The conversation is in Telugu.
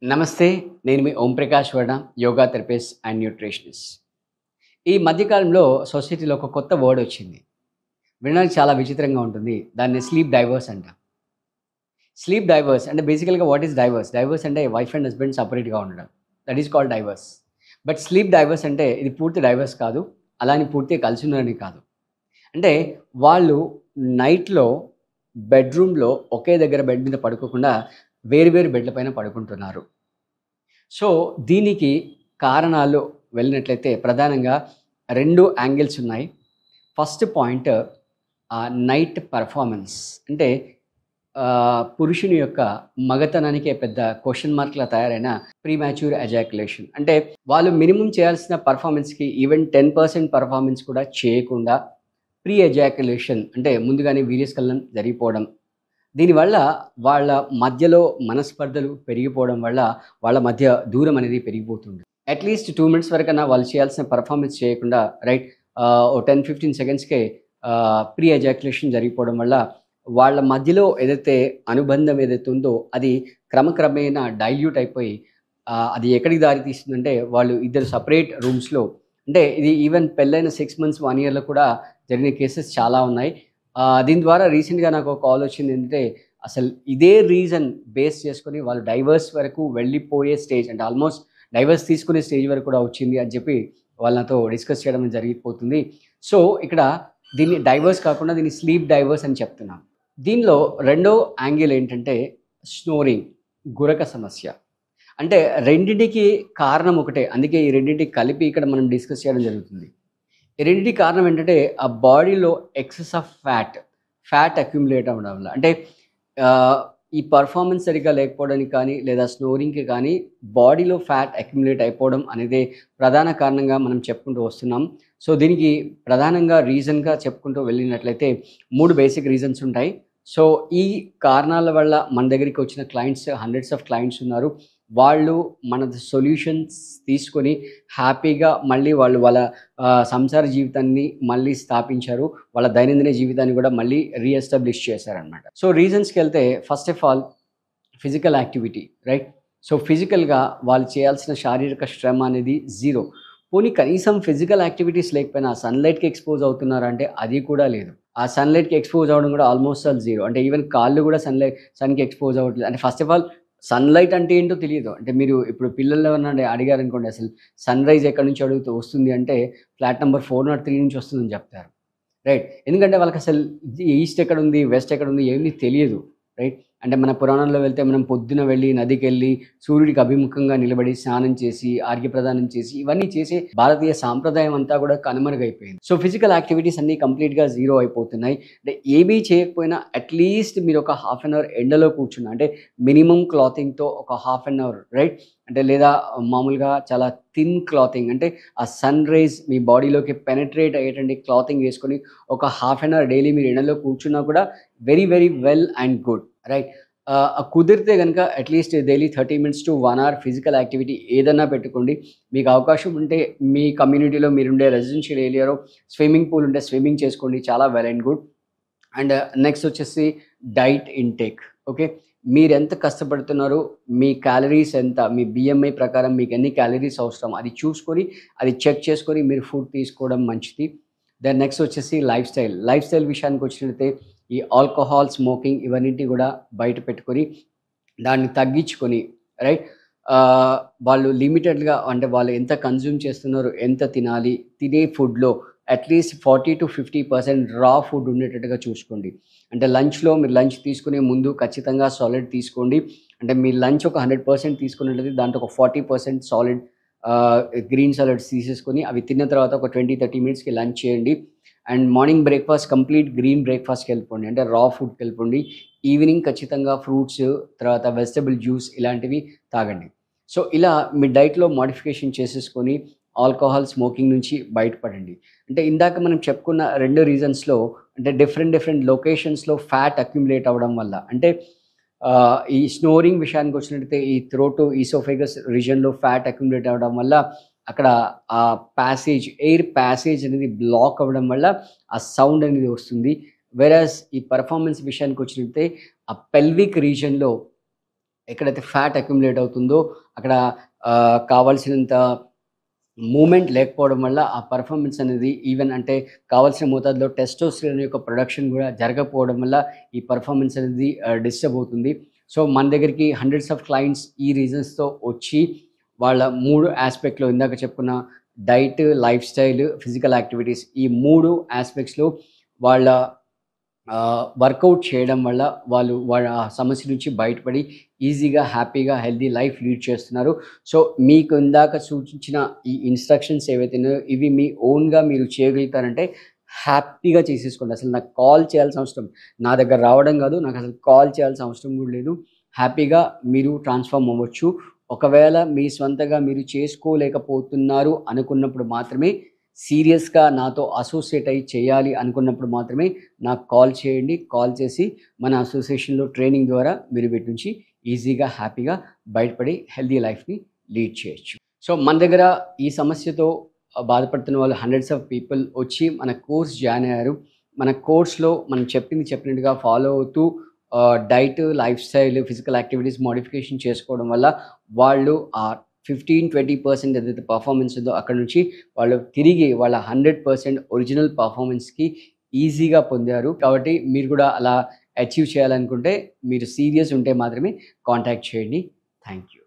నమస్తే. నేను మీ Om Prakash Varma, yoga therapist and nutritionist. ఈ మధ్య కాలంలో సొసైటీలో ఒక కొత్త వర్డ్ వచ్చింది. వినడానికి చాలా విచిత్రంగా ఉంటుంది. దాన్ని స్లీప్ డైవర్స్ అంటాం. స్లీప్ డైవర్స్ అంటే బేసికల్‌గా వాట్ ఈస్ డైవర్స్? డైవర్స్ అంటే వైఫ్ అండ్ హస్బాండ్ సెపరేట్‌గా ఉండడం. That is called divorce. But sleep divorce అంటే ఇది పూర్తి డైవర్స్ కాదు. అలా అని పూర్తిగా కలిసి ఉన్నారని కాదు. అంటే వాళ్ళు నైట్‌లో బెడ్‌రూమ్‌లో ఒకే దగ్గర బెడ్ మీద పడుకోకుండా వేరు వేరు బెడ్ల పైన పడుకుంటున్నారు. సో, దీనికి కారణాలు వెళ్ళినట్లయితే ప్రధానంగా 2 యాంగిల్స్ ఉన్నాయి. First point night performance. అంటే పురుషుని యొక్క మగతనానికే పెద్ద క్వెషన్ మార్క్‌లా తయారైన ప్రీమాచ్యూర్ ఎజాక్యులేషన్. అంటే వాళ్ళు మినిమమ్ చేయాల్సిన పెర్ఫార్మన్స్‌కి ఈవెన్ 10% పెర్ఫార్మన్స్ కూడా చేయకుండా ప్రీ ఎజాక్యులేషన్ అంటే ముందుగానే వీర్యస్ఖలనం జరిగిపోవడం. దీనివల్ల వాళ్ళ మధ్యలో మనస్పర్ధలు పెరిగిపోవడం వల్ల వాళ్ళ మధ్య దూరం అనేది పెరిగిపోతుంది. అట్‌లీస్ట్ 2 మినిట్స్ వరకన్నా వాళ్ళు చేయాల్సిన పెర్ఫార్మన్స్ చేయకుండా రైట్ ఓ 10, 15 సెకండ్స్‌కే ప్రీ ఎజాక్యులేషన్ జరిగిపోవడం వల్ల వాళ్ళ మధ్యలో ఏదైతే అనుబంధం ఏదైతే ఉందో అది క్రమక్రమేణా డైల్యూట్ అయిపోయి అది ఎక్కడికి దారి తీస్తుందంటే వాళ్ళు ఇద్దరు సెపరేట్ రూమ్స్‌లో అంటే ఇది ఈవెన్ పెళ్ళైన 6 మంత్స్, 1 ఇయర్‌లో కూడా జరిగిన కేసెస్ చాలా ఉన్నాయి. దీని ద్వారా రీసెంట్‌గా నాకు ఒక కాల్ వచ్చిందేంటంటే, అసలు ఇదే రీజన్ బేస్ చేసుకొని వాళ్ళు డైవర్స్ వరకు వెళ్ళిపోయే స్టేజ్ అంటే ఆల్మోస్ట్ డైవర్స్ తీసుకునే స్టేజ్ వరకు కూడా వచ్చింది అని చెప్పి వాళ్ళు నాతో డిస్కస్ చేయడం జరిగిపోతుంది. సో, ఇక్కడ దీన్ని డైవర్స్ కాకుండా దీన్ని స్లీప్ డైవర్స్ అని చెప్తున్నాను. దీనిలో రెండో యాంగిల్ ఏంటంటే స్నోరింగ్, గురక సమస్య. అంటే రెండిటికి కారణం ఒకటే. అందుకే ఈ రెండిటికి కలిపి ఇక్కడ మనం డిస్కస్ చేయడం జరుగుతుంది. ఈ రెండిటికి కారణం ఏంటంటే, ఆ బాడీలో ఎక్సెస్ ఆఫ్ ఫ్యాట్ అక్యుములేట్ అవ్వడం వల్ల. అంటే ఆహ్, ఈ పెర్ఫార్మన్స్ సరిగ్గా లేకపోవడానికి కానీ, లేదా స్నోరింగ్‌కి కానీ బాడీలో ఫ్యాట్ అక్యుములేట్ అయిపోవడం అనేదే ప్రధాన కారణంగా మనం చెప్పుకుంటూ వస్తున్నాం. సో, దీనికి ప్రధానంగా రీజన్‌గా చెప్పుకుంటూ వెళ్ళినట్లయితే 3 బేసిక్ రీజన్స్ ఉంటాయి. సో, ఈ కారణాల వల్ల మన దగ్గరికి వచ్చిన క్లయింట్స్ హండ్రెడ్స్ ఆఫ్ క్లయింట్స్ ఉన్నారు. వాళ్ళు మన సొల్యూషన్స్ తీసుకొని హ్యాపీగా మళ్ళీ వాళ్ళు వాళ్ళ సంసార జీవితాన్ని మళ్ళీ స్థాపించారు. వాళ్ళ దైనందిన జీవితాన్ని కూడా మళ్ళీ రీఎస్టాబ్లిష్ చేశారనమాట. సో, రీజన్స్‌కెళ్తే first of all physical activity right. So, ఫిజికల్‌గా వాళ్ళు చేయాల్సిన శారీరక శ్రమ అనేది జీరో. పోనీ కనీసం ఫిజికల్ యాక్టివిటీస్ లేకపోయినా సన్‌లైట్‌కి ఎక్స్‌పోజ్ అవుతున్నారా అంటే అది కూడా లేదు. ఆ సన్‌లైట్‌కి ఎక్స్‌పోజ్ అవ్వడం కూడా ఆల్మోస్ట్ ఆల్ జీరో. అంటే ఈవెన్ కాళ్ళు కూడా సన్‌కి ఎక్స్‌పోజ్ అవ్వట్లేదు. అంటే ఫస్ట్ ఆఫ్ ఆల్ సన్‌లైట్ అంటే ఏంటో తెలీదు. అంటే మీరు ఇప్పుడు పిల్లల్ని ఎవరినైనా అడిగారనుకోండి అసలు సన్‌రైజ్ ఎక్కడి నుంచి వస్తుంది అంటే ఫ్లాట్ నంబర్ 403 నుంచి వస్తుందని చెప్తారు. రైట్. ఎందుకంటే వాళ్ళకసలు ఈస్ట్ ఎక్కడుంది, వెస్ట్ ఎక్కడుంది ఏమీ తెలియదు. రైట్. అంటే మన పురాణంలో వెళ్తే మనం పొద్దున వెళ్ళి నదికెళ్ళి సూర్యుడికి అభిముఖంగా నిలబడి స్నానం చేసి, ఆర్ఘ్యప్రదానం చేసి ఇవన్నీ చేసే భారతీయ సాంప్రదాయం అంతా కూడా కనుమరుగైపోయింది. సో, ఫిజికల్ యాక్టివిటీస్ అన్నీ కంప్లీట్‌గా జీరో అయిపోతున్నాయి. అంటే ఏమీ చేయకపోయినా అట్‌లీస్ట్ మీరు ఒక హాఫ్ అన్ అవర్ ఎండలో కూర్చున్న అంటే మినిమమ్ క్లాతింగ్‌తో ఒక హాఫ్ అన్ అవర్ రైట్. అంటే లేదా మామూలుగా చాలా థిన్ క్లాతింగ్ అంటే ఆ సన్ రేస్ మీ బాడీలోకి పెనెట్రేట్ అయ్యేటువంటి క్లాతింగ్ వేసుకొని ఒక హాఫ్ అన్ అవర్ డైలీ మీరు ఎండలో కూర్చున్నా కూడా very very well and good right. కుదిరితే గనుక at least daily 30 minutes to 1 hour physical activity ఏదన్నా పెట్టుకోండి. మీకు అవకాశం ఉంటే మీ కమ్యూనిటీలో మీరుండే రెసిడెన్షియల్ ఏరియాలో స్విమ్మింగ్ పూల్ ఉంటే స్విమ్మింగ్ చేసుకోండి. చాలా well and good. And next వచ్చేసి డైట్ ఇంటేక్. ఓకే. మీరెంత కష్టపడుతున్నారో, మీ క్యాలరీస్ ఎంత, మీ బిఎంఐ ప్రకారం మీకు ఎన్ని క్యాలరీస్ అవసరం అది చూసుకొని, అది చెక్ చేసుకొని మీరు ఫుడ్ తీసుకోవడం మంచిది. దెన్ నెక్స్ట్ వచ్చేసి లైఫ్ స్టైల్. లైఫ్ స్టైల్ విషయానికొచ్చినట్లయితే ఈ ఆల్కహాల్, స్మోకింగ్ ఇవన్నిటిని కూడా బయట పెట్టుకొని, దాన్ని తగ్గించుకొని రైట్. ఆహ్, వాళ్ళు లిమిటెడ్‌గా అంటే వాళ్ళు ఎంత కన్జ్యూమ్ చేస్తున్నారో, ఎంత తినాలి, తినే ఫుడ్‌లో అట్‌లీస్ట్ 40-50% రా ఫుడ్ ఉండేటట్టుగా చూసుకోండి. అంటే లంచ్‌లో మీరు లంచ్ తీసుకునే ముందు ఖచ్చితంగా సాలిడ్ తీసుకోండి. అంటే మీ లంచ్ ఒక 100% తీసుకున్నట్లయితే దాంట్లో ఒక 40% సాలిడ్ ఆహ్, గ్రీన్ సాలడ్స్ తీసేసుకొని అవి తిన్న తర్వాత ఒక 20, 30 మినిట్స్‌కి లంచ్ చేయండి. And morning breakfast complete green బ్రేక్‌ఫాస్ట్‌కెళ్ళిపోండి. అంటే రా ఫుడ్‌కెళ్ళిపోండి. ఈవినింగ్ ఖచ్చితంగా ఫ్రూట్స్, తర్వాత వెజిటబుల్ జ్యూస్ ఇలాంటివి తాగండి. సో, ఇలా మీ డైట్‌లో మోడిఫికేషన్ చేసేసుకొని ఆల్కహాల్, స్మోకింగ్ నుంచి బయటపడండి. అంటే ఇందాక మనం చెప్పుకున్న 2 రీజన్స్‌లో అంటే డిఫరెంట్ డిఫరెంట్ లొకేషన్స్‌లో ఫ్యాట్ అక్యుములేట్ అవ్వడం వల్ల అంటే ఈ స్నోరింగ్ విషయానికొచ్చినట్టయితే ఈ థ్రోట్, ఈసోఫేగస్ రీజియన్‌లో ఫ్యాట్ అక్యుములేట్ అవ్వడం వల్ల అక్కడ ఆ ఎయిర్ ప్యాసేజ్ అనేది బ్లాక్ అవ్వడం వల్ల ఆ సౌండ్ అనేది వస్తుంది. వెరాస్ ఈ పెర్ఫార్మన్స్ విషయానికొచ్చినట్టయితే ఆ పెల్విక్ రీజియన్‌లో ఎక్కడైతే ఫ్యాట్ అక్యుములేట్ అవుతుందో అక్కడ కావాల్సినంత మూమెంట్ లేకపోవడం వల్ల ఆ పర్ఫార్మెన్స్ అనేది ఈవెన్ అంటే కావాల్సిన మోతాదులో టెస్టోస్టెరాన్ యొక్క ప్రొడక్షన్ కూడా జరగకపోవడం వల్ల ఈ పర్ఫార్మెన్స్ అనేది డిస్టర్బ్ అవుతుంది. సో మన దగ్గరికి హండ్రెడ్స్ ఆఫ్ క్లయింట్స్ ఈ రీజన్స్తో వచ్చి వాళ్ళ 3 యాస్పెక్ట్‌లో ఇందాక చెప్పుకున్న diet, life style, physical activities ఈ 3 యాస్పెక్ట్స్‌లో వాళ్ళ వర్కౌట్ చేయడం వల్ల వాళ్ళు వాళ్ళ ఆ సమస్య నుంచి బయటపడి ఈజీగా, హ్యాపీగా, హెల్తీ లైఫ్ లీడ్ చేస్తున్నారు. సో మీకు ఇందాక సూచించిన ఈ ఇన్‌స్ట్రక్షన్స్ ఏవైతే ఉన్నాయో ఇవి మీ ఓన్‌గా మీరు చేయగలుగుతారంటే హ్యాపీగా చేసేసుకోండి. అసలు నాకు కాల్ చేయాల్సిన అవసరం నా దగ్గర రావడం కాదు. నాకు అసలు కాల్ చేయాల్సిన అవసరం కూడా లేదు. హ్యాపీగా మీరు ట్రాన్స్‌ఫార్మ్ అవ్వచ్చు. ఒకవేళ మీ స్వంతగా మీరు చేసుకోలేకపోతున్నారు అనుకున్నప్పుడు మాత్రమే సీరియస్‌గా నాతో అసోసియేట్ అయ్యి చేయాలి అనుకున్నప్పుడు మాత్రమే నాకు కాల్ చేయండి. కాల్ చేసి మన అసోసియేషన్‌లో ట్రైనింగ్ ద్వారా మీరు వీటి నుంచి ఈజీగా, హ్యాపీగా బయటపడి హెల్తీ లైఫ్‌ని లీడ్ చేయొచ్చు. సో మన దగ్గర ఈ సమస్యతో బాధపడుతున్న వాళ్ళు హండ్రెడ్స్ ఆఫ్ పీపుల్ వచ్చి మన కోర్స్ జాయిన్ అయ్యారు. మన కోర్స్‌లో మనం చెప్పినట్టుగా ఫాలో అవుతూ diet, life style, physical activities modification చేసుకోవడం వల్ల వాళ్ళు 15-20% ఏదైతే పర్ఫార్మెన్స్ ఉందో అక్కడి నుంచి వాళ్ళు తిరిగి వాళ్ళ 100% ఒరిజినల్ పర్ఫార్మెన్స్‌కి ఈజీగా పొందారు. కాబట్టి మీరు కూడా అలా అచీవ్ చేయాలనుకుంటే మీరు సీరియస్ ఉంటే మాత్రమే కాంటాక్ట్ చేయండి. Thank you.